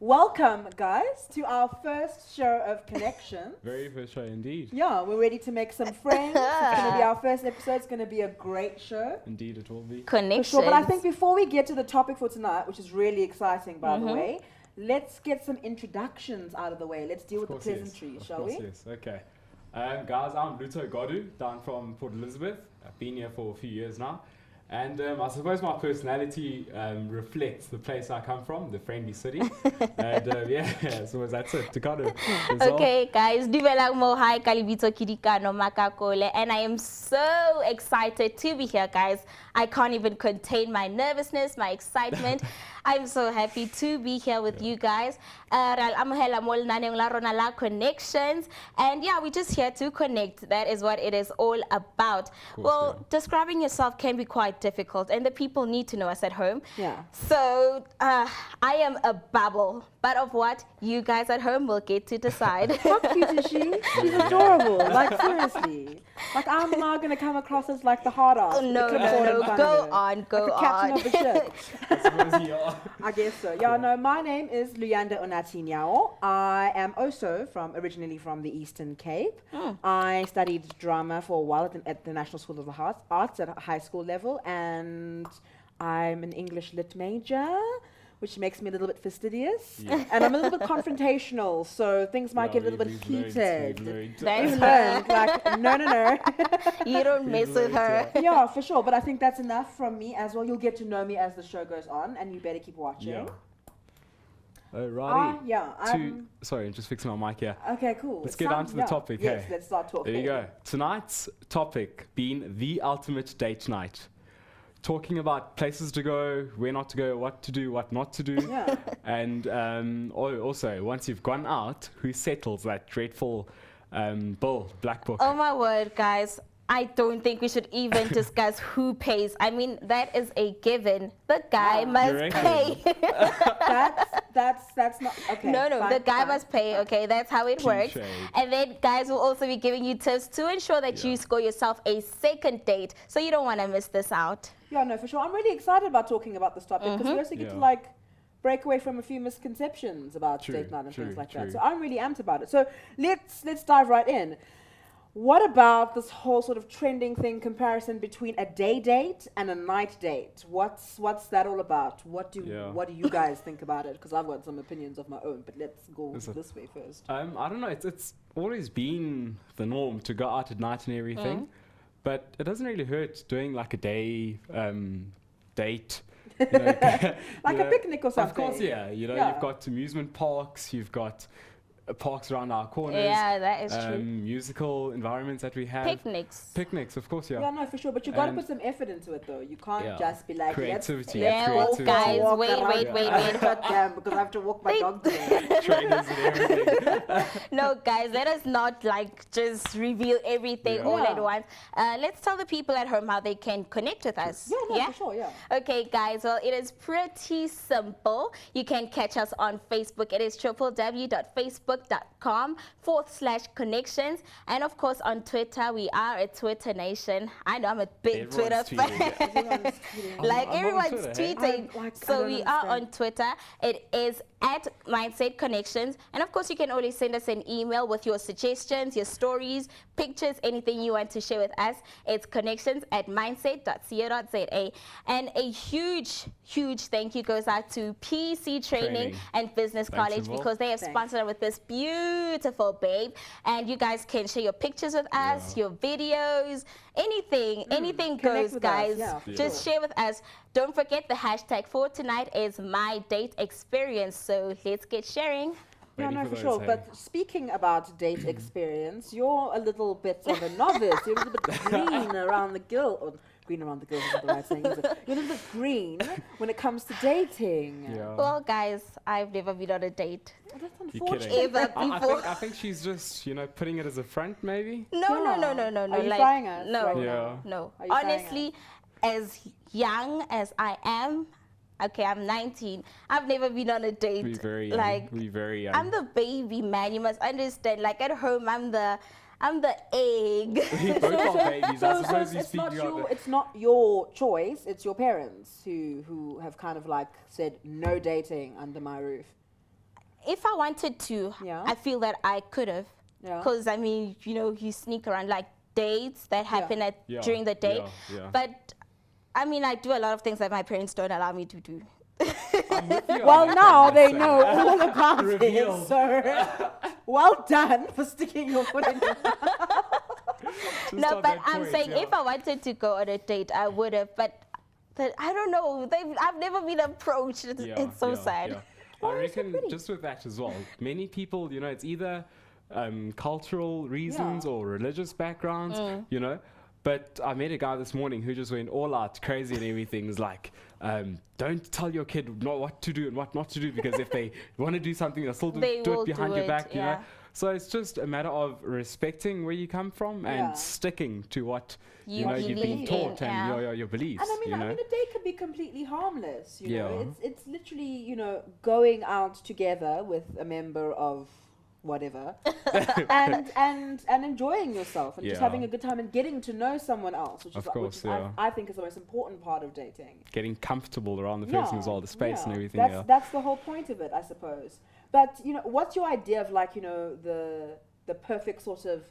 Welcome, guys, to our first show of ConneXions. Very first show indeed. Yeah, we're ready to make some friends. It's going to be our first episode. It's going to be a great show. Indeed, it will be. ConneXions. For sure, but I think before we get to the topic for tonight, which is really exciting, by the way, let's get some introductions out of the way. Let's deal with the pleasantries, shall we? Yes, okay. Guys, I'm Luto Godu, down from Port Elizabeth. I've been here for a few years now. And I suppose my personality reflects the place I come from, the friendly city. And yeah, so that's it. Tukado. Okay, guys, duvelang mo hi kalibito kidika no makakole, and I am so excited to be here, guys. I can't even contain my nervousness, my excitement. I'm so happy to be here with you guys. ConneXions, and yeah, we're just here to connect. That is what it is all about. Well, describing yourself can be quite difficult, and the people need to know us at home. Yeah. So I am a bubble, but of what you guys at home will get to decide. How cute is she? She's adorable. Like, seriously. Like, I'm not going to come across as like the hard ass. Oh, no, go on, go like the on. captain of the ship. I suppose you are. I guess so. Yeah, no, my name is Luyanda Onatinyao. I am also originally from the Eastern Cape. I studied drama for a while at the National School of the Arts at a high school level, and I'm an English lit major, which makes me a little bit fastidious. Yeah. And I'm a little bit confrontational, so things might get a little bit heated. That's Learned, like, no. You don't mess with her. Yeah, for sure. But I think that's enough from me as well. You'll get to know me as the show goes on, and you better keep watching. Yeah. Alrighty. Yeah. Sorry, I'm just fixing my mic here. Okay, cool. Let's get on to the topic. Yes, hey. let's start talking. There you go. Tonight's topic being the ultimate date night. Talking about places to go, where not to go, what to do, what not to do. Yeah. And also, once you've gone out, who settles that dreadful black book? Oh my word, guys. I don't think we should even discuss who pays. I mean, that is a given. The guy must pay. That's not okay. No, the guy must pay. Okay, that's how it works. Shade. And then guys will also be giving you tips to ensure that you score yourself a second date. So you don't want to miss this out. Yeah, no, for sure. I'm really excited about talking about this topic because we also get to like break away from a few misconceptions about date night and things like that. So I'm really amped about it. So let's dive right in. What about this whole sort of trending thing comparison between a day date and a night date? What's that all about? What do you guys think about it? Because I've got some opinions of my own, but let's go this way first. I don't know. It's always been the norm to go out at night and everything, but it doesn't really hurt doing like a day date. You know, like a picnic or something. Of course, yeah. You know, you've got amusement parks, you've got parks around our corners. Yeah, that is true. Musical environments that we have. Picnics, of course, yeah. Yeah, no, for sure. But you got to put some effort into it, though. You can't just be like, creativity. Guys, wait. Damn, because I have to walk my dog today. Trainers and everything. No, guys, let us not like just reveal everything all at once. Let's tell the people at home how they can connect with us. Yeah, for sure, yeah. Okay, guys, well, it is pretty simple. You can catch us on Facebook. It is www.facebook.com/ConneXions. And of course, on Twitter, we are a Twitter nation. I know I'm a big Twitter fan. Like everyone's tweeting. So we are on Twitter. It is at Mindset ConneXions. And of course, you can always send us an email with your suggestions, your stories, pictures, anything you want to share with us. It's connexions@mindset.co.za. And a huge thank you goes out to PC Training and Business College because they have sponsored us with this beautiful babe. And you guys can share your pictures with us, your videos, anything goes, guys. Just share with us. Don't forget the hashtag for tonight is my date experience. So let's get sharing. Yeah, no, for sure. But speaking about date experience, you're a little bit of a novice. You're a little bit green around the gill. Or green around the gill isn't the right thing, is it? You're a little bit green when it comes to dating. Yeah. Well, guys, I've never been on a date. Oh, that's unfortunate. I think she's just, putting it as a front, maybe. No. Are you like, trying us? No, right no. Are you Honestly, as young as I am, okay, I'm 19. I've never been on a date. We're very young. I'm the baby, man. You must understand. Like at home, I'm the egg. We both are babies. I suppose it's not your choice. It's your parents who have kind of like said no dating under my roof. if I wanted to, I feel that I could have. Because, I mean, you know, you sneak around like dates that happen during the day. But, I mean, I do a lot of things that my parents don't allow me to do. Well, now they know all about it, so well done for sticking your foot in your mouth. No, but I'm saying if I wanted to go on a date, I would have. But I don't know. I've never been approached. It's so sad. I reckon just with that as well, many people, you know, it's either cultural reasons or religious backgrounds, you know. But I met a guy this morning who just went all out crazy and everything. Is like, don't tell your kid what to do and what not to do, because if they want to do something, they'll still do it behind your back, you know. So it's just a matter of respecting where you come from and sticking to what you know you've been taught and your beliefs. And I mean, a date can be completely harmless. You know, it's literally, you know, going out together with a member of whatever and enjoying yourself and just having a good time and getting to know someone else, which I think is the most important part of dating. Getting comfortable around the person as well, the space and everything. That's the whole point of it, I suppose. But, you know, what's your idea of, like, you know, the perfect sort of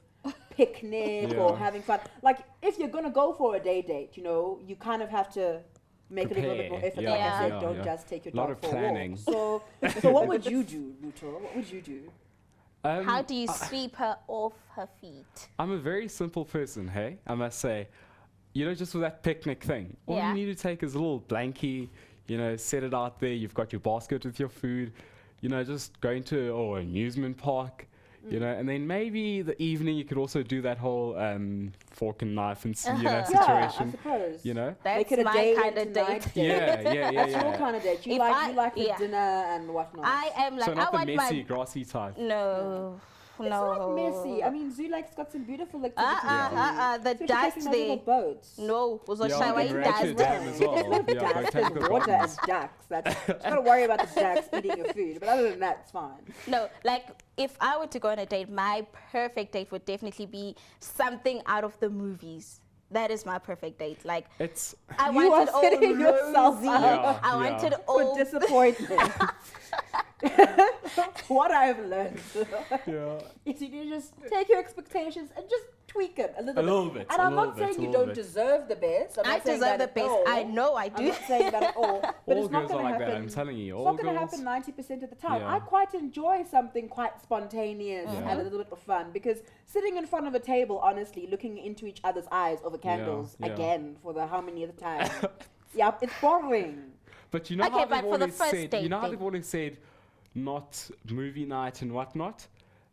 picnic or having fun? Like, if you're going to go for a date, you know, you kind of have to make it a little bit more effort. Like I said, don't just take your dog for a walk. So what would you do, Luto? What would you do? How do you sweep her off her feet? I'm a very simple person, hey? I must say, you know, just with that picnic thing, all you need to take is a little blankie, you know, set it out there. You've got your basket with your food, you know, just going to an amusement park, you know, and then maybe the evening you could also do that whole fork and knife and situation. I suppose. You know, that's my kind of date. That's your kind of date. You like the dinner and whatnot. I am like, so not the messy, grassy type. No. It's not messy. I mean, Zulake's got some beautiful activities. The ducks there. Boats. No, was a shower dam as well. There's water and ducks. You gotta worry about the ducks eating your food, but other than that, it's fine. No, like if I were to go on a date, my perfect date would definitely be something out of the movies. That is my perfect date. Like, I wanted all rosy. I wanted all disappointment. What I've learned is you need to just take your expectations and just tweak it a little bit. And I'm not saying you don't deserve the best. I deserve the best. I know I do. I'm not saying that at all. But it's not going to happen. I'm telling you, it's not going to happen 90% of the time. I quite enjoy something quite spontaneous and a little bit of fun, because sitting in front of a table, honestly, looking into each other's eyes over candles again for the how many other time. It's boring. But you know how they've always said, they've always said, not movie night and whatnot.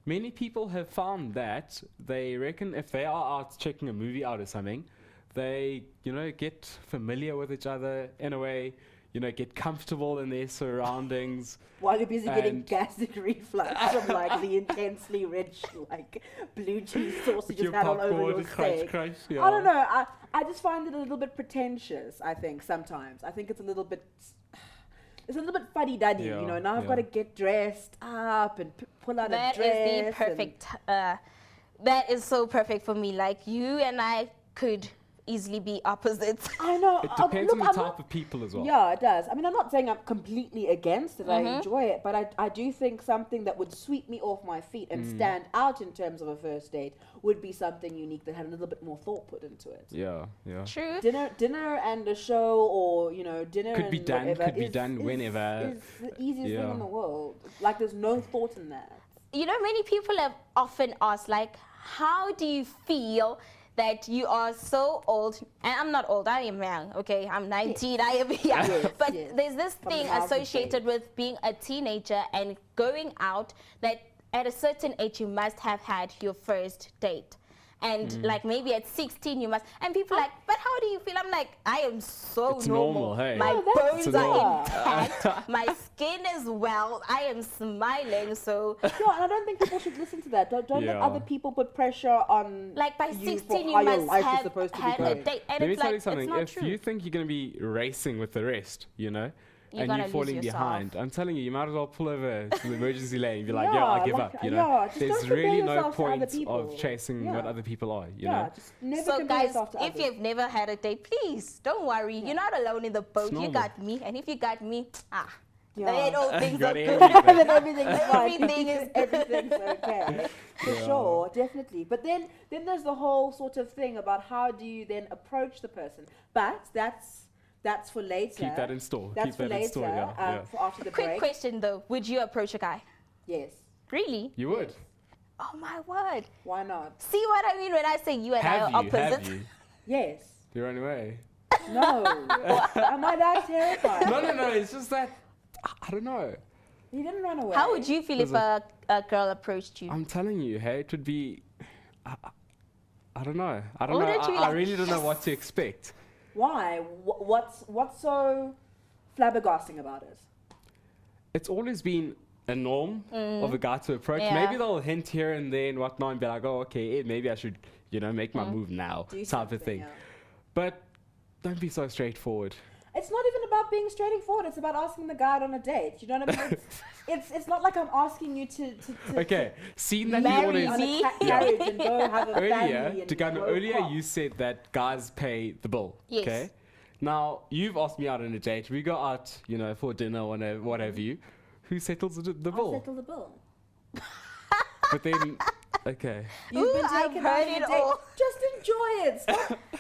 Many people have found that they reckon if they are out checking a movie out or something, they, you know, get familiar with each other in a way, you know, get comfortable in their surroundings. While you're busy getting gastric reflux from like the intensely rich, like blue cheese sauce you just had all over your steak. Crunch, I don't know. I just find it a little bit pretentious, I think, sometimes. I think it's a little bit fuddy-duddy, you know. Now I've got to get dressed up and pull out a dress. That is the perfect, that is so perfect for me. Like, you and I could easily be opposites. I know. It depends on the type of people as well. Yeah, it does. I mean, I'm not saying I'm completely against it. I enjoy it. But I do think something that would sweep me off my feet and stand out in terms of a first date would be something unique that had a little bit more thought put into it. Yeah. True. Dinner and a show, or, you know, dinner could be done whenever. Is the easiest thing in the world. Like, there's no thought in that. You know, many people have often asked, like, how do you feel that you are so old? And I'm not old, I am young, okay? I'm 19, I am young. But there's this thing associated with being a teenager and going out, that at a certain age you must have had your first date. And like maybe at 16 you must, and people are like, but how do you feel? I'm like, I am so normal. Hey. My bones are intact, my skin is well, I am smiling, so. No, and I don't think people should listen to that. Don't let other people put pressure on. Like by 16 you must have had a date. And let me it's tell like, you something, it's not if you think you're going to be racing with the rest, you know, and you're falling behind, I'm telling you might as well pull over to the emergency lane and be like, I give up, you know. There's really no point of chasing what other people are, you know. Just never so guys, to if you've never had a date, please, don't worry. You're not alone in the boat. You got me. And if you got me, Then all things are good. Then everything's fine. Everything's okay. For sure, definitely. But then there's the whole sort of thing about how do you then approach the person. But that's for later. Keep that in store. That's Keep for that later. in store, For after the break. Quick question though, would you approach a guy? Yes. Really? You would. Oh my word. Why not? See what I mean when I say you and I are opposite? Have you? Yes. You're on your way. No. Am I that terrified? No. It's just that, I don't know. You didn't run away. How would you feel if a girl approached you? I'm telling you, hey, it would be, I don't know. I really don't know what to expect. Why? What's so flabbergasting about it? It's always been a norm of a guy to approach. Yeah. Maybe they'll hint here and there and whatnot and be like, oh, okay, maybe I should, make my move now, type of thing. Yeah. But don't be so straightforward. It's not even about being straightforward. It's about asking the guy out on a date. You know what I mean? It's not like I'm asking you to okay, seeing that marry you on want a carriage and go have a family. Earlier you said that guys pay the bill. Yes. Okay. Now you've asked me out on a date. We go out, for dinner or what have you. Who settles the bill? I'll settle the bill. But then, okay. You've been taken out on a date. Just enjoy it.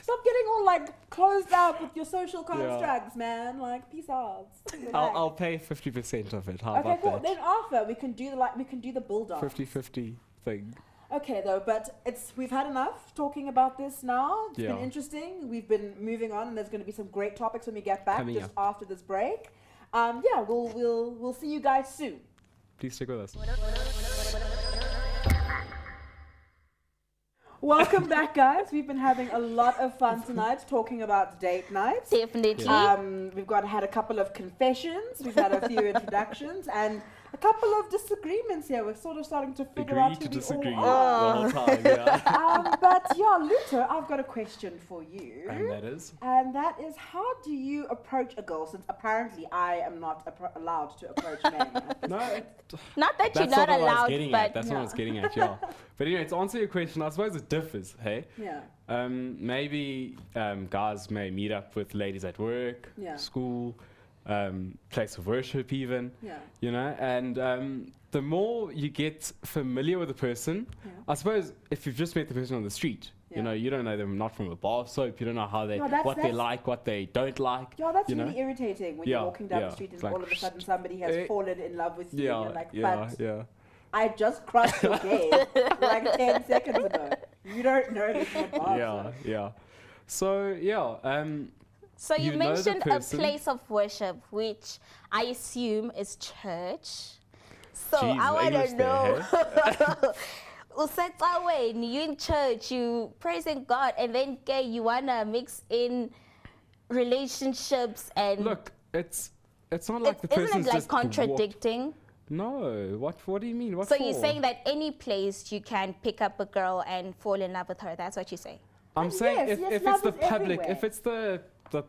Stop getting all like closed up with your social constructs, man. Like, peace out. I'll pay 50% of it. How okay, about cool. that? Then after we can do the bull dance. 50-50 thing. Okay, though, but we've had enough talking about this now. It's been Yeah. interesting. We've been moving on, and there's going to be some great topics when we get back Coming just up. after this break. Yeah, we'll see you guys soon. Please stick with us. Welcome back, guys. We've been having a lot of fun tonight talking about date nights. Definitely. We've had a couple of confessions, we've had a few introductions, and a couple of disagreements here. We're sort of starting to figure out who to we disagree all the are. whole time, yeah. But yeah, Luto, I've got a question for you. And that is? How do you approach a girl, since apparently I am not allowed to approach men? No, Not that you're that's not not what I was allowed, getting but at. That's what I was getting at, yeah. But anyway, to answer your question, I suppose it differs, hey? Yeah. Maybe guys may meet up with ladies at work, school, place of worship even, and the more you get familiar with the person, I suppose if you've just met the person on the street, you don't know them not from a bar of soap, you don't know how they, what they like, what they don't like. Yeah, that's really irritating when you're walking down the street and like, all of a sudden somebody has fallen in love with you and you're like, yeah. I just crossed your gate like 10 seconds ago. You don't know anything about it. Yeah. So, So you know the mentioned a person. place of worship, which I assume is church. So Jeez, I want English to know. When you in church, you praising God, and then you wanna mix in relationships and look, it's not like the person's isn't it like just contradicting? No, what do you mean? What So for? you're saying that any place you can pick up a girl and fall in love with her? That's what you say? I'm saying yes, if love it's the is public, everywhere. if it's the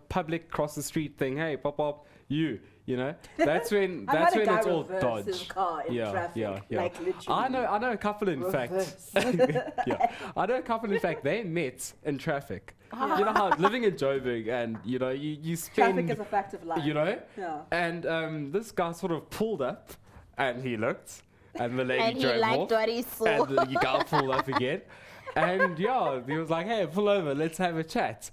public cross the street thing, hey, pop, that's when I've had a guy it's all reverse his dodge. car in traffic, like literally. I know a couple in fact. I know a couple in fact. They met in traffic. You know how living in Joburg and you spend Traffic is a fact of life. And this guy sort of pulled up and he looked and the lady And he drove liked off what he saw. and the guy pulled up again. And he was like, hey, pull over, let's have a chat.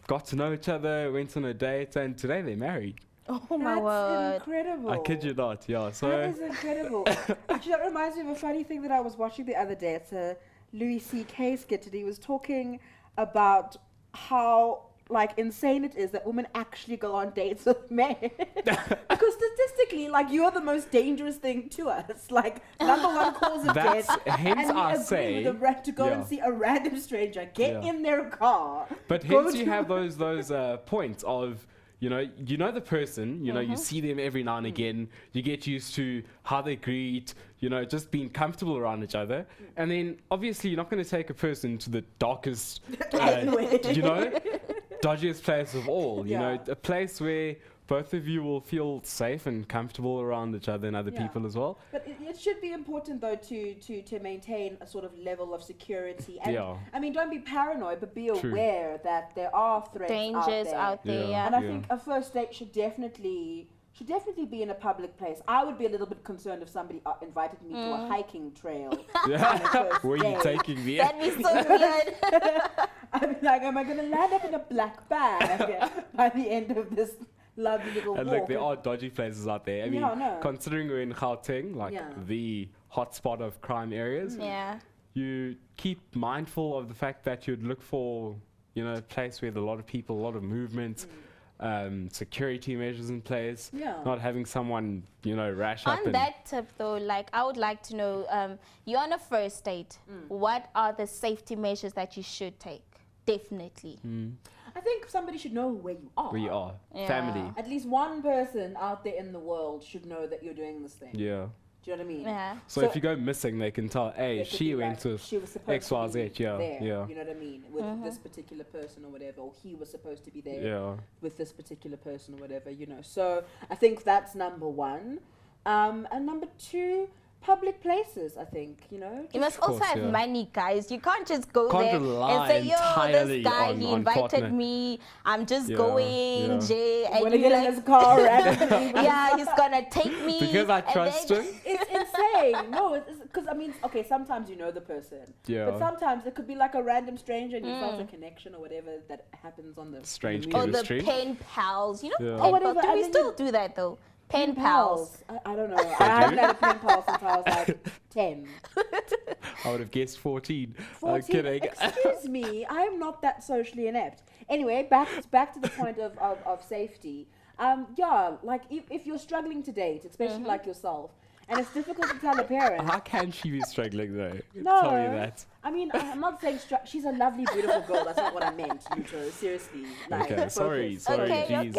Got to know each other, went on a date, and today they're married. Oh my word. That's incredible. I kid you not, yeah. So That is incredible. Actually, that reminds me of a funny thing that I was watching the other day. It's a Louis C.K. skit, and he was talking about how insane it is that women actually go on dates with men. Because statistically, you're the most dangerous thing to us. Number one cause of death. Hence and we I agree say with to go and see a random stranger, get in their car. But hence you have those points of you know the person, you see them every now and again, you get used to how they greet, just being comfortable around each other. And then obviously you're not going to take a person to the darkest, dodgiest place of all, a place where both of you will feel safe and comfortable around each other and other people as well. But it should be important though to maintain a sort of level of security. And I mean, don't be paranoid, but be aware that there are threats Dangers out there. And I think a first date should definitely should definitely be in a public place. I would be a little bit concerned if somebody invited me to a hiking trail. Where are you taking me? That'd be so weird. I'd be like, am I going to land up in a black bag by the end of this lovely little and walk? look, there are dodgy places out there. I mean, considering we're in Gauteng, like the hotspot of crime areas, you keep mindful of the fact that you'd look for, you know, a place with a lot of people, a lot of movement, security measures in place, not having someone, you know, rash up. On that tip though, like I would like to know, you're on a first date, what are the safety measures that you should take? Definitely. I think somebody should know where you are. Where you are. Family. At least one person out there in the world should know that you're doing this thing. Yeah. Do you know what I mean? Yeah. So if you go missing, they can tell, hey, she went to X, Y, Z. Yeah. There, you know what I mean? With this particular person or whatever, or he was supposed to be there with this particular person or whatever, you know. So I think that's number one. And number two, public places, I think, you know. You must also have money, guys. You can't just go there and say, yo, this guy, he invited me. I'm just going, Jay. And you get in his car randomly. Yeah, he's going to take me. Because I trust him. It's insane. No, it's because, I mean, okay, sometimes you know the person. Yeah. But sometimes it could be like a random stranger and you felt a connection or whatever that happens on the strange chemistry. Or the pen pals. You know, pen pals. Do we still do that, though? Pen pals. I don't know. I haven't had a pen pal since I was like 10. I would have guessed 14. 14? I'm kidding. Excuse me. I am not that socially inept. Anyway, back to the point of safety. Like if you're struggling to date, especially like yourself, and it's difficult to tell a parent. How can she be struggling though? No. Tell me that. I mean, I'm not saying she's a lovely, beautiful girl. That's not what I meant, Luto. Seriously. Like, okay, sorry, jeez.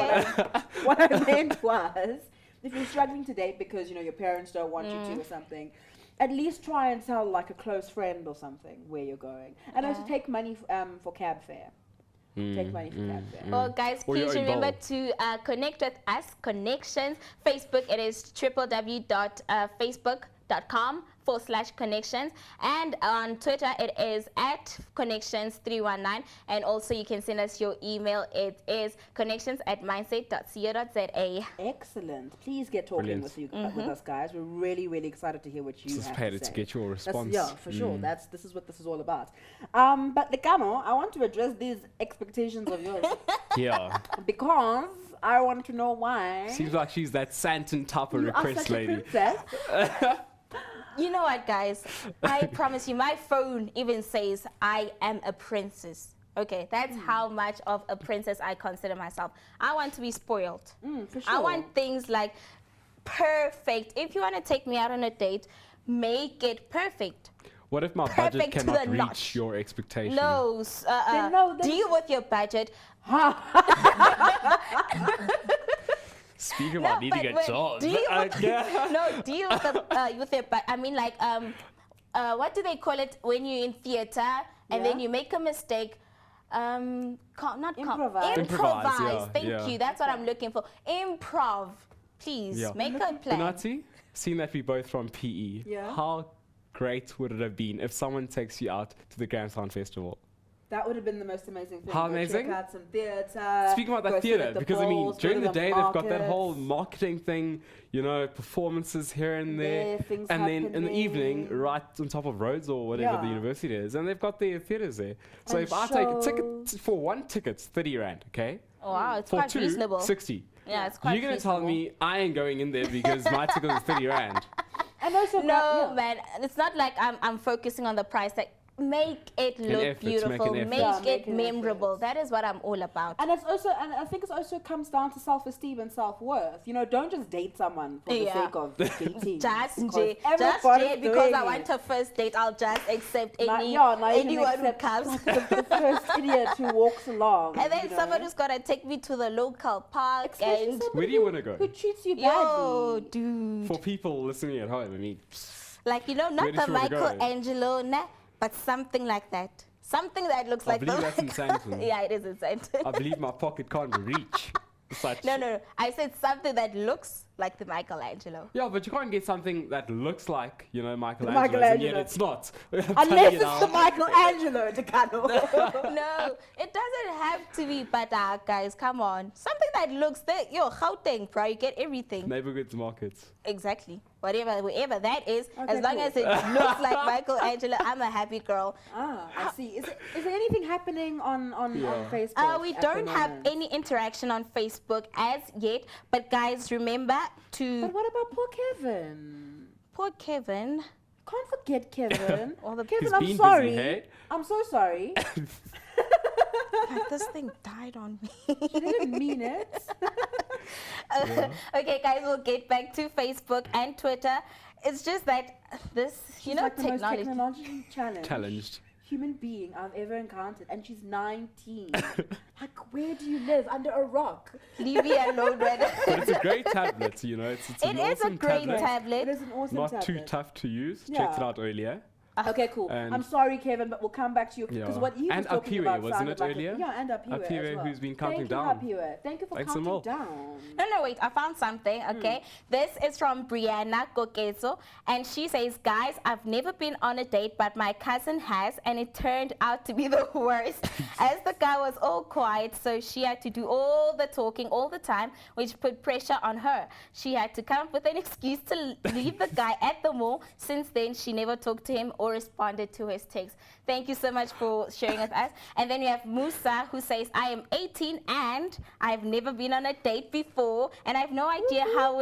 What I meant was, if you're struggling to date because, you know, your parents don't want you to or something, at least try and tell like a close friend or something where you're going. And also take money for cab fare. Take money for cab fare. Well, guys, please remember to connect with us, ConneXions. Facebook, it is www.facebook.com/ConneXions, and on Twitter it is @ConneXions319, and also you can send us your email. It is connexions@mindset.co.za. Excellent. Please get talking with us, guys. We're really, really excited to hear what you have to say. To get your response. Yeah, for sure. This is what this is all about. But Lekamo, I want to address these expectations of yours. Yeah. Because I want to know why. Seems like she's that Santon type of request lady. You know what, guys? I promise you, my phone even says I am a princess. Okay, that's how much of a princess I consider myself. I want to be spoiled. For sure. I want things like perfect. If you want to take me out on a date, make it perfect. What if my budget cannot reach your expectations? No, deal with your budget. Speaking about needing a job. Deal with your budget. I mean, like, what do they call it when you're in theater and then you make a mistake? Improvise. Thank you. That's what I'm looking for. Improv. Please make a plan. Benati, seeing that we both from PE, how great would it have been if someone takes you out to the Grand Sound Festival? That would have been the most amazing thing. How amazing? Check out some theatre. Speaking about that theatre, because I mean, during the day they've got that whole marketing thing, you know, performances here and there, and then in the evening, right on top of Rhodes or whatever the university is, and they've got their theatres there. So if I take a ticket for one ticket, it's 30 Rand, okay? Oh, wow, it's for quite two, reasonable. 60. Yeah, it's quite You're going to tell me I ain't going in there because my ticket is 30 Rand. And also, man, it's not like I'm focusing on the price. Like, make it look beautiful, make it memorable. That is what I'm all about. And it's also, and I think it also comes down to self-esteem and self-worth. You know, don't just date someone for the sake of dating. Just because I want a first date, I'll just accept anyone who comes. The first idiot who walks along. And then someone who's got to take me to the local park. And where do you want to go? Who treats you badly? Yo, dude. For people listening at home, I mean, like, you know, not the Michelangelo, but something like that. Something that looks like I believe that's in Santon. Yeah, it is in Santon. I believe my pocket can't reach No. I said something that looks like the Michelangelo. Yeah, but you can't get something that looks like, Michelangelo, and yet it's not. Unless it's the Michelangelo, Decano. No, it doesn't have to be, but guys, come on. Something that looks there, Gauteng, bro, you get everything. Neighborhoods markets. Exactly. Whatever that is, as long as it looks like Michelangelo, I'm a happy girl. I see. Is there anything happening on Facebook? We don't have any interaction on Facebook as yet, but guys, remember to... But what about poor Kevin? Poor Kevin. Can't forget Kevin. Kevin, I'm sorry. Busy, hey? I'm so sorry. Like, this thing died on me. She didn't mean it. Okay, guys, we'll get back to Facebook and Twitter. It's just that this, she's like technology. The most technologically challenged human being I've ever encountered, and she's 19. Like, where do you live? Under a rock? Leave me alone, But it's a great tablet, It's an awesome a great tablet. It is an awesome tablet. Not too tough to use. Checked it out earlier. Okay, cool. I'm sorry, Kevin, but we'll come back to you because what he was talking about wasn't it earlier? And Apiwe as well. Who's been counting down. Thank you for counting down. No, wait. I found something. Okay, this is from Brianna Gokezo, and she says, "Guys, I've never been on a date, but my cousin has, and it turned out to be the worst. As the guy was all quiet, so she had to do all the talking all the time, which put pressure on her. She had to come up with an excuse to leave the guy at the mall. Since then, she never talked to him or responded to his text." Thank you so much for sharing with us. And then we have Musa, who says, "I am 18 and I've never been on a date before, and I have no idea how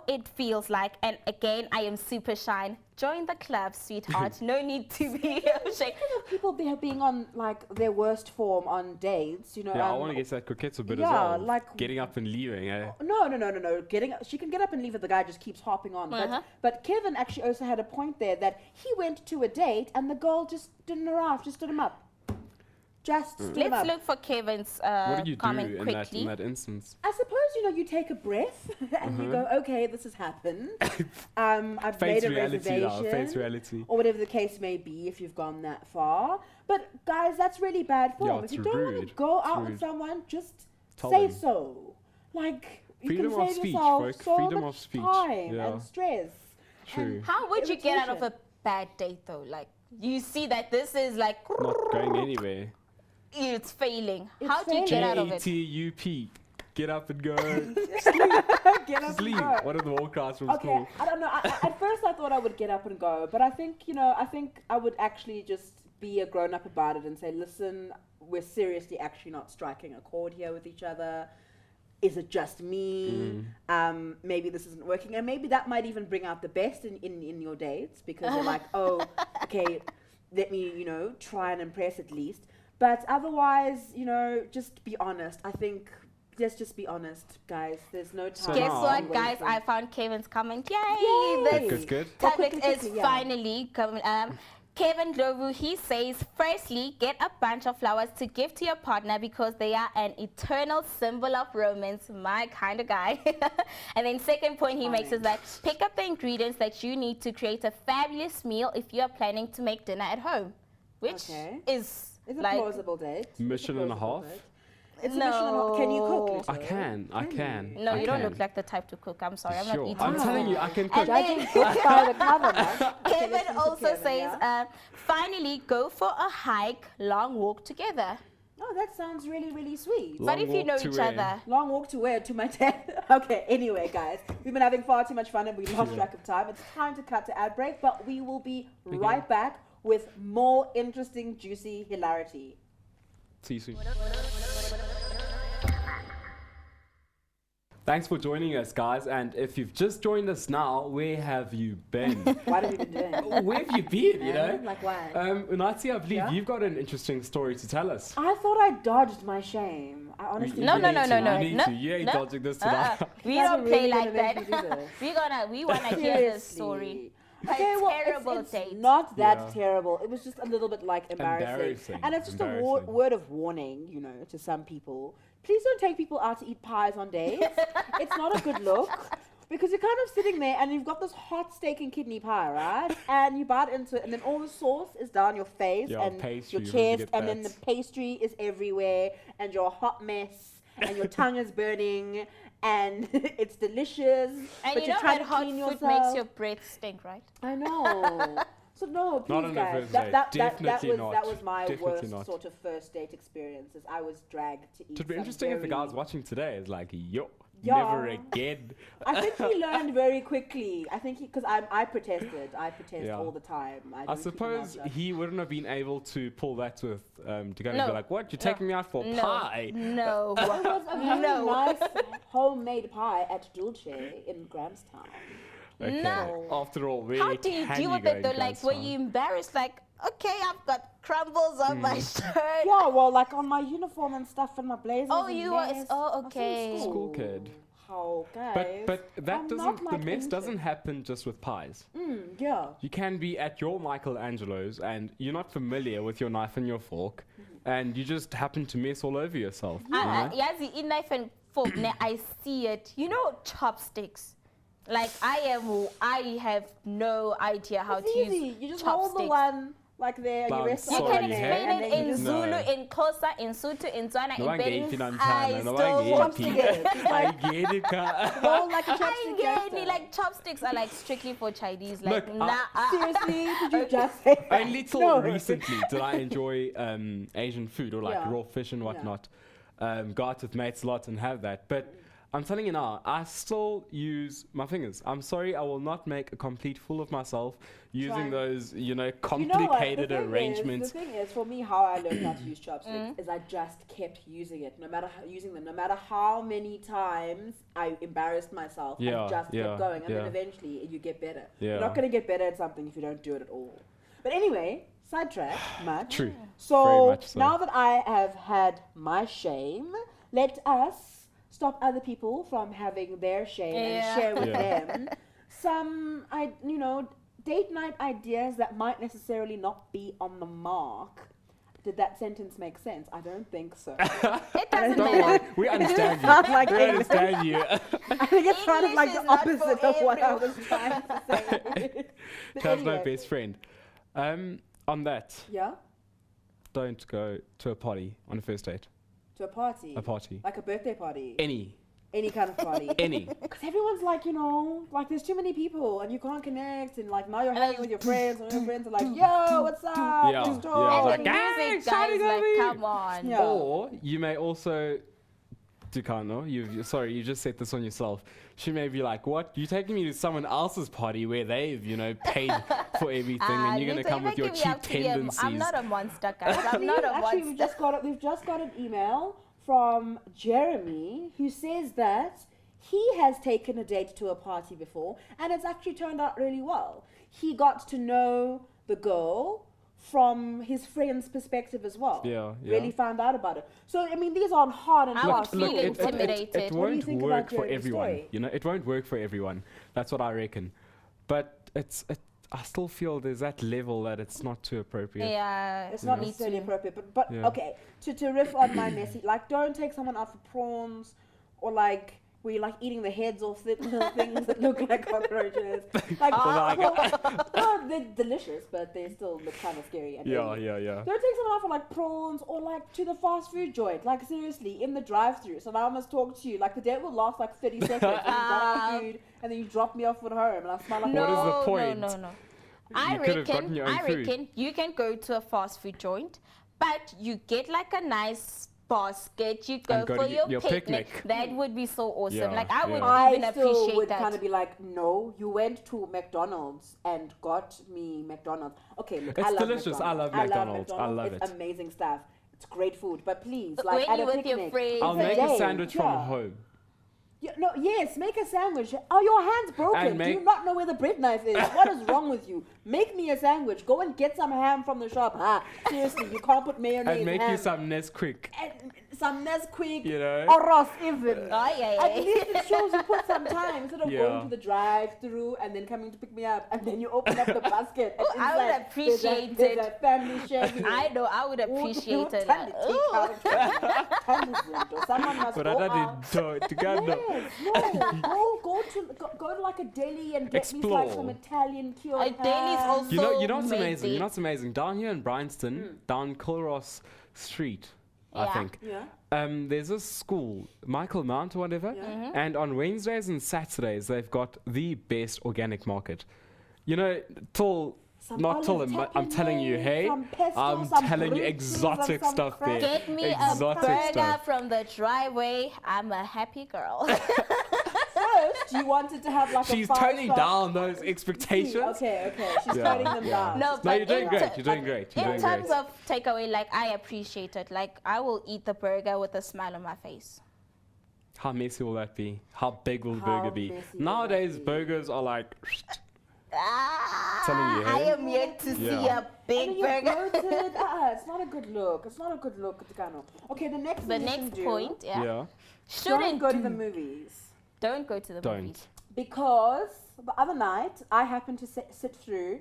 it feels like. And again, I am super shy. Join the club, sweetheart. No need to be ashamed." Speaking of people being on like their worst form on dates, I want to get to that coquette a bit as well. Like getting up and leaving. No. She can get up and leave if the guy just keeps hopping on. But Kevin actually also had a point there that he went to a date and the girl just didn't arrive, just stood him up. Let's look for Kevin's comment quickly. In that instance? I suppose, you take a breath and you go, okay, this has happened. I've made a reservation. Face reality. Or whatever the case may be if you've gone that far. But guys, that's really bad form. If you don't want to go out with someone, just say so. Like, freedom you can of save speech, yourself folks. so Freedom much of speech. time and stress. True. How would you get out of a bad date though? Like, you see that this is like not going anywhere. It's failing. How do you get out of it? G-A-T-U-P. Get up and go. Get up Sleep. and go. One of the old classrooms. Okay, I don't know. At first I thought I would get up and go, but I think I would actually just be a grown up about it and say, listen, we're seriously actually not striking a chord here with each other. Is it just me? Maybe this isn't working, and maybe that might even bring out the best in your dates because you're like, oh, okay, let me try and impress at least. But otherwise, just be honest. I think let's just be honest, guys. There's no time. Guess what, guys? I found Kevin's comment. Yay! Good. Tablet is finally coming. Kevin Lovu, he says, firstly, get a bunch of flowers to give to your partner because they are an eternal symbol of romance. My kind of guy. And then second point he makes is that pick up the ingredients that you need to create a fabulous meal if you are planning to make dinner at home, which is a plausible date. Mission and a half. It's a mission and a half. Can you cook? I can. No, you don't look like the type to cook. I'm sorry, I'm not eating. I'm telling you, I can cook. Judging books by the cover, man. Kevin also says, finally, go for a hike, long walk together. Oh, that sounds really, really sweet. But if you know each other. Long walk to where? To my dad? Okay, anyway, guys. We've been having far too much fun and we lost track of time. It's time to cut to ad break, but we will be right back with more interesting, juicy hilarity. See you soon. Thanks for joining us, guys. And if you've just joined us now, where have you been? What have you been doing? Where have you been, Like why? Unati, I believe you've got an interesting story to tell us. I thought I dodged my shame. I honestly No. You ain't dodging this tonight. We don't play like that. We wanna hear this story. Okay, well, it's not that terrible. It was just a little bit like embarrassing. And it's just a word of warning, to some people. Please don't take people out to eat pies on dates. It's not a good look. Because you're kind of sitting there and you've got this hot steak and kidney pie, right? And you bite into it and then all the sauce is down your face and your chest and then the pastry is everywhere and you're a hot mess. and your tongue is burning and it's delicious. And but you you're know trying that to hot clean food yourself. makes your breath stink, right? I know. So no, please, Not on a guys. first date. Definitely not. That was my Definitely worst not. sort of first date experiences. I was dragged to eat. It would be some interesting if the very- guys watching today is like, yo, Yeah. never again. I think he learned very quickly. I think because I protested. I protest Yeah. all the time. I don't keep my suppose mouth shut. he wouldn't have been able to pull that with to go and No. be like, what? You're taking me out for pie? No. It was a very No. nice homemade pie at Dulce in Grahamstown. Okay. No. After all, where How do you can deal with go it in though? Like, were Grahamstown? you embarrassed? Like, okay, I've got crumbles on my shirt. Yeah, well, like on my uniform and stuff and my blazer. Oh, you were. Oh, I was in okay. School kid. How, guys? But that I'm doesn't. not The like mess into- doesn't happen just with pies. Yeah. You can be at your Michelangelo's and you're not familiar with your knife and your fork, and you just happen to mess all over yourself. you know? Yes, the knife and fork. I see it. You know, chopsticks. Like I have no idea how It's to easy. use You just chopsticks. hold the one like there and you I'm rest You on sorry, can it explain and it then in you just No. Zulu, in Xhosa, in Sotho, in Tswana, No in angeti Benin. namhlanje, I no still angeti. want to get it. I get it, ka. roll like a I chopstick. ain't get any, yourself. like chopsticks are like strictly for Chinese. Like Look, nah. Seriously, did you just say that? Only till No. recently did I enjoy Asian food or like Yeah. raw fish and whatnot. Go out with mates a lot and have that. But I'm telling you now, I still use my fingers. I'm sorry, I will not make a complete fool of myself using Trying. those, You know what? complicated The thing arrangements. Is, the thing is, for me, how I learned how to use chopsticks is I just kept using it, no matter how many times I embarrassed myself. Yeah, I just yeah, kept going, and then yeah. eventually you get better. Yeah. You're not going to get better at something if you don't do it at all. But anyway, sidetrack, much. True. Very So much so. now that I have had my shame, let us stop other people from having their shame and share with Yeah. them some, date night ideas that might necessarily not be on the mark. Did that sentence make sense? I don't think so. It doesn't Don't matter. worry, we understand you. Sound like We English. understand you. I think it's kind of like English the is not for opposite of what I was everyone. trying to say. But That's my anyway, best friend. On that, Yeah? don't go to a party on a first date. To a party. A party. Like a birthday party. Any Kind of party. Any. Because everyone's like, like there's too many people and you can't connect and like now you're hanging with your friends and your friends are like, yo, what's up? Yeah, Let's yeah, talk. And like, the "Hey, music, exciting guys, like, to meet." come on. Yeah. Or you may also, Ducano, you just said this on yourself. She may be like, what? You taking me to someone else's party where they've, paid for everything and you're going to come with your cheap tendencies. I'm not a monster, guys. I'm not a Actually, monster. we've just got an email from Jeremy who says that he has taken a date to a party before and it's actually turned out really well. He got to know the girl from his friend's perspective as well. Yeah. Really found out about it. So, I mean, these aren't hard and I would fast feel rules. intimidated. It What do you won't think work about for Jeremy's everyone. story? It won't work for everyone. That's what I reckon. But I still feel there's that level that it's not too appropriate. Yeah, It's not me necessarily too. appropriate, but Yeah. okay. To riff on my message, like don't take someone out for prawns, or like where you're like eating the heads off the little things that look like cockroaches. Like, well, they're delicious, but they still look kind of scary. And Yeah. Don't take someone out for like prawns or like to the fast food joint. Like seriously, in the drive-through. So now I must talk to you. Like the date will last like 30 seconds. And you got my food, and then you drop me off at home, and I smell like What is the point? No. You could have gotten your own I food. reckon you can go to a fast food joint, but you get like a nice basket. You go And go for to your picnic. picnic. That would be so awesome. Yeah, Like I would yeah. even I still appreciate would that. kind of be like, no, you went to McDonald's and got me McDonald's. Okay, look, It's I love delicious. I love McDonald's. I love it's it. amazing stuff. It's great food, but please, But like when at you're a with your picnic, friends, I'll It's a make a date, sandwich yeah. from home. Yes, make a sandwich. Are your hands broken? And Do make- you not know where the bread knife is? What is wrong with you? Make me a sandwich. Go and get some ham from the shop. Seriously, you can't put mayonnaise. And make you ham, some Nesquik. and some Nesquik, You know? or Ross even. Oh, yeah. At least it shows you put some time instead of Yeah. going to the drive-through and then coming to pick me up, and then you open up the basket. And Oh, I would inside appreciate there's it. a family chevy. I know. I would appreciate it. Tell the take out of it. Someone must But go I out. didn't to go no. Yes, no, go to like a deli and get me like some Explore. Italian cured A deli's ham. also- You know what's So amazing? You made know what's amazing? Down here in Bryanston, down Kilross Street, I think. Yeah. There's a school, Michael Mount or whatever, and on Wednesdays and Saturdays they've got the best organic market. You know, I'm telling you, hey, I'm telling you exotic stuff there. Get me a burger from the driveway. I'm a happy girl. First, you wanted to have like She's a 5-star. toning down those expectations. Okay. She's toning them down. No, you're doing great. You're doing great. In terms of takeaway, like, I appreciate it. Like, I will eat the burger with a smile on my face. How messy will that be? How big will the burger be? Nowadays, burgers are like... telling you, I am yet to see a big burger. It's not a good look. It's not a good look, Tikano. Okay, the next point, shouldn't go to the movies. Don't go to the movies. Because the other night, I happened to sit through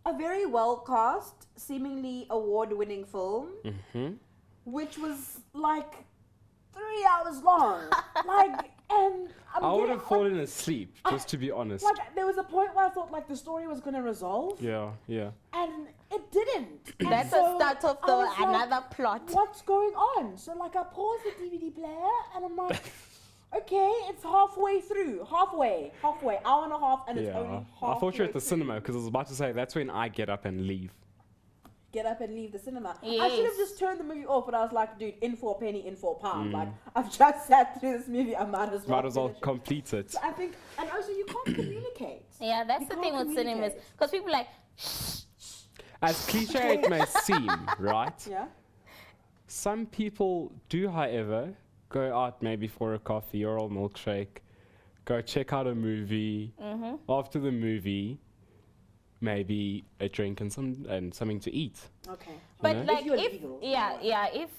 a very well-cast, seemingly award-winning film, which was like 3 hours long. And I would have fallen asleep, just to be honest. Like, there was a point where I thought like the story was going to resolve. Yeah. And it didn't. That's a start of another plot. What's going on? So like I paused the DVD player and I'm like, okay, it's halfway through. Halfway. Hour and a half, and it's only half. I thought you were at the cinema because I was about to say that's when I get up and leave. Get up and leave the cinema. Yes. I should have just turned the movie off, but I was like, dude, in for a penny, in for a pound. Like, I've just sat through this movie, I might as well complete it. So I think, and also you can't communicate. Yeah, that's the thing with cinemas. Because people like, shh. As cliche it may seem, right? Yeah. Some people do, however, go out maybe for a coffee or a milkshake, go check out a movie. After the movie, maybe a drink and something to eat. Okay. But like if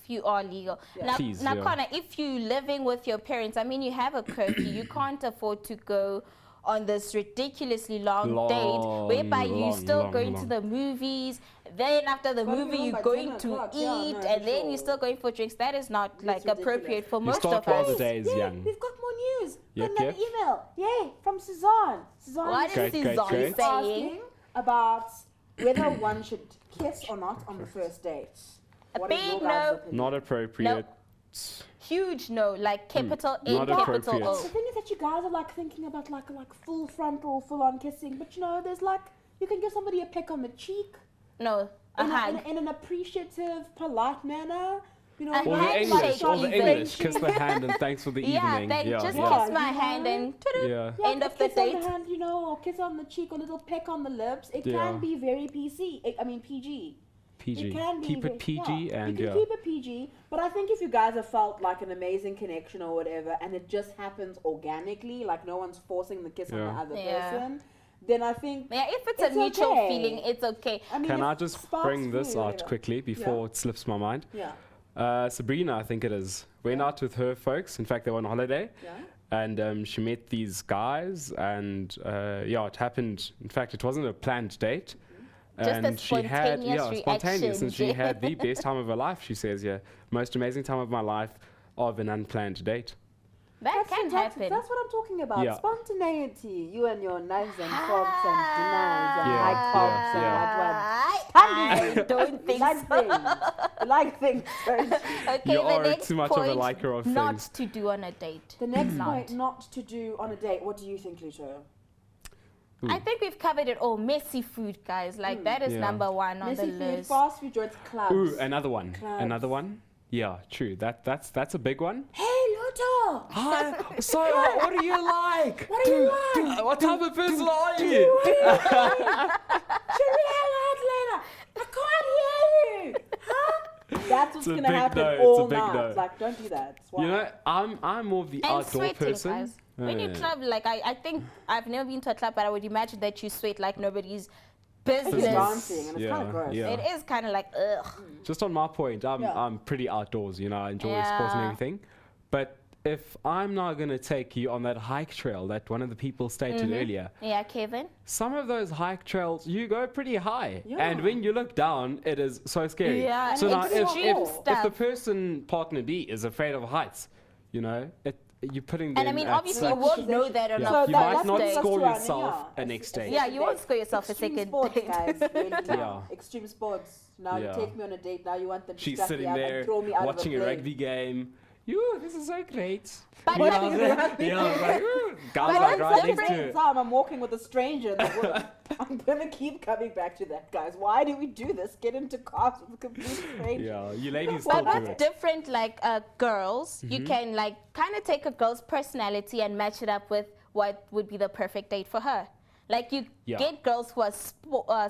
you are legal. Yeah. Now, Connor, if you're living with your parents, I mean, you have a curfew, you can't afford to go on this ridiculously long date whereby you're still going to the movies. Then after the movie, you're going to eat, and then you're still going for drinks. That is not like appropriate for most of us. The days young. We've got more news. Yep, Got another email. Yay, from Suzanne. What is Suzanne saying? About whether one should kiss or not on the first date. A big no. Not appropriate. Huge no, like capital A, not capital O. The thing is that you guys are like thinking about like full frontal, full on kissing, but you know, there's like, you can give somebody a peck on the cheek. No, a hug. In an appreciative, polite manner. You know, Or the English, kiss the hand and thanks for the evening. Just kiss my hand and end of the date. Kiss on the hand, you know, or kiss on the cheek, or a little peck on the lips. It can be very PG. It can be keep it PG and you can keep it PG. But I think if you guys have felt like an amazing connection or whatever, and it just happens organically, like no one's forcing the kiss on the other person, then I think if it's a mutual feeling, it's okay. I mean, can I just bring this out quickly before it slips my mind? Sabrina, I think it is, went out with her folks. In fact, they were on holiday. And she met these guys, and it happened. In fact, it wasn't a planned date. And she had spontaneous, and she had the best time of her life. She says, most amazing time of my life of an unplanned date. That can happen. That's what I'm talking about. Spontaneity. You and your knives and forks and dinners and high tops and I don't think so. Like things. Okay, you are the next too much point, of a liker of not things. to do on a date. The next point, not to do on a date. What do you think, Luto? I think we've covered it all. Messy food, guys. Like, that is number one on the list. Messy food, fast food joints, clubs. Ooh, another one. Another one. Yeah, true. That's a big one. Hey, Luto! Hi. So, what do you like? What do you like? What type of person are you? Should we hang out later? I can't hear you. Huh? That's what's going to happen all night. Like, don't do that. You know, I'm more of the outdoor person. Guys. When you club, like, I think I've never been to a club, but I would imagine that you sweat like nobody's business. It's dancing, and it's kind of gross. It is kind of like, ugh. Just on my point, I'm pretty outdoors, you know, I enjoy sports and everything. But if I'm not going to take you on that hike trail that one of the people stated earlier. Yeah, Kevin. Some of those hike trails, you go pretty high. And when you look down, it is so scary. So now, if the partner B is afraid of heights, you know, you're putting them. And I mean, obviously, you won't know that on you might not day. score yourself a next date. Yeah, you won't score yourself Extreme a second sports, date. guys. Extreme sports. Now you take me on a date. Now you want them to She's strap sitting me up there and throw me out watching of a plane. rugby game. This is so great. But guys like right next to it. Time I'm walking with a stranger in the woods. I'm gonna keep coming back to that, guys. Why do we do this? Get into cars with complete strangers. Yeah, you ladies But still do what's it. different, like girls, you can like kind of take a girl's personality and match it up with what would be the perfect date for her. Like you get girls who are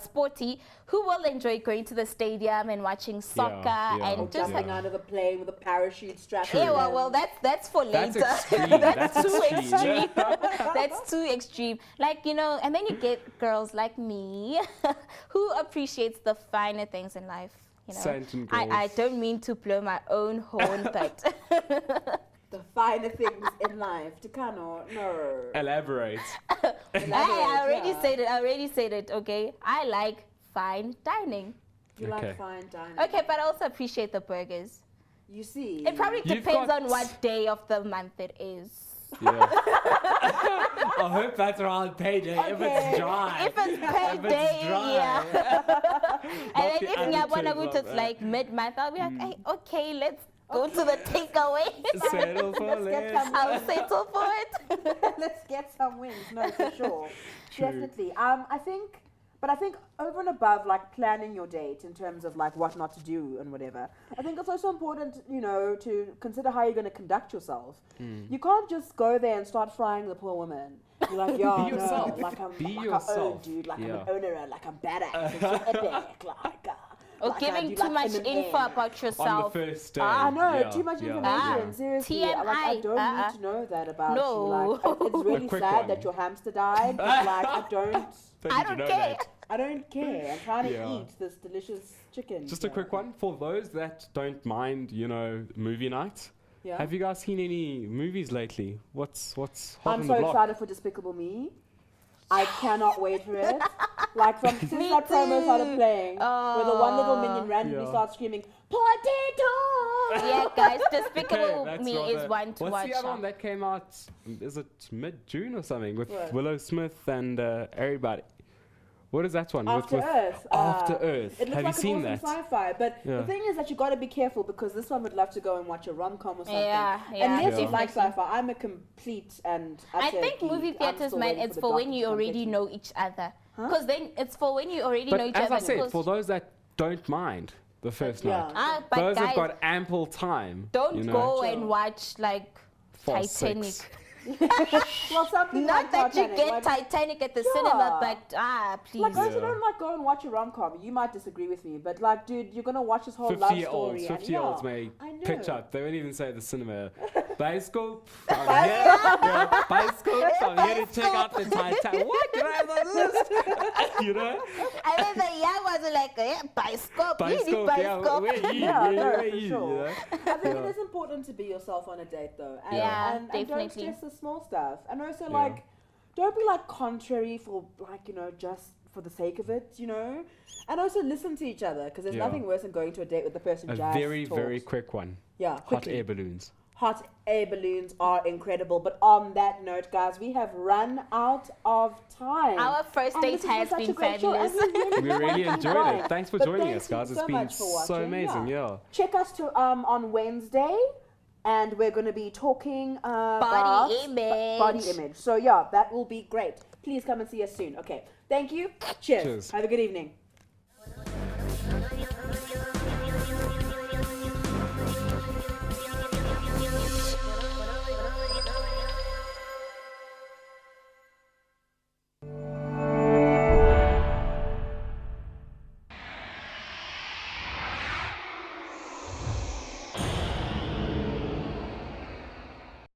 sporty, who will enjoy going to the stadium and watching soccer and just jumping out of the plane with a parachute strapped. Yeah, well, that's for later. Extreme. That's too extreme. That's too extreme. Like, you know, and then you get girls like me who appreciates the finer things in life. You know, I don't mean to blow my own horn, but the finer things in life. Tikano, no. Elaborate. I already said it, okay? I like fine dining. You like fine dining. Okay, but I also appreciate the burgers. You see. It probably depends on what day of the month it is. Yeah. I hope that's around payday. If it's dry. If it's payday, yeah. And then if Nyabonagut is like mid-month, I'll be like, hey, okay, let's go to the takeaway. Settle for less. I'll settle for it. Let's get some wings. No, for sure. Definitely. I think over and above like planning your date in terms of like what not to do and whatever, I think it's also important, you know, to consider how you're going to conduct yourself. You can't just go there and start frying the poor woman. You're like, yo, be yourself. like I'm be like yourself. I own, dude. Like I'm an owner, like I'm badass. It's so epic. Or like giving too much info about yourself. On the first day. I know, too much information. Seriously, TMI. like, I don't need to know that about No. you. Like, it's really sad that your hamster died, but like, I don't care. I don't care. I'm trying to eat this delicious chicken. Just a quick one for those that don't mind, you know, movie night. Yeah. Have you guys seen any movies lately? What's hot I'm on so the block? excited for Despicable Me. I cannot wait for it. Like since that promo started playing, where the one little minion randomly starts screaming, "Potato!" Yeah, guys, Despicable Okay, Me is one to watch. What's the other one that came out? Is it mid-June or something with What? Willow Smith and everybody? What is that one? After Earth. After Earth. It looks Have like you seen an that? awesome sci-fi, but the thing is that you got to be careful because this one would love to go and watch a rom-com or something. Unless you like sci-fi, I'm a complete and I utter think geek. movie theaters, man, it's for when you already know each other. Because then it's for when you already know each other. As I said, for those that don't mind the first night, but those guys, have got ample time. Don't go and watch like Titanic. Well, something Not like that Titanic, you get like, Titanic at the cinema, but please. Like, guys, you don't like go and watch a rom-com. You might disagree with me, but like, dude, you're gonna watch this whole love story. 50-year-olds may pitch up. They won't even say the cinema. Bioscope. Bioscope. I'm here to check out the Titanic. What? Can I have that list? You know? And then the young ones are like, Bioscope. Bioscope. Yeah, where you? Sure. I think it is important to be yourself on a date, though. And, and don't stress the small stuff. And also, like, don't be like contrary for like, you know, just for the sake of it, you know. And also listen to each other because there's nothing worse than going to a date with the person just very quick one. Yeah, hot air balloons. Hot air balloons are incredible. But on that note, guys, we have run out of time. Our first date has been fabulous. We really enjoyed it. Thanks for joining us, guys. It's been so amazing. Yeah. Check us on Wednesday. And we're going to be talking about body image. So, yeah, that will be great. Please come and see us soon. Okay. Thank you. Cheers. Have a good evening.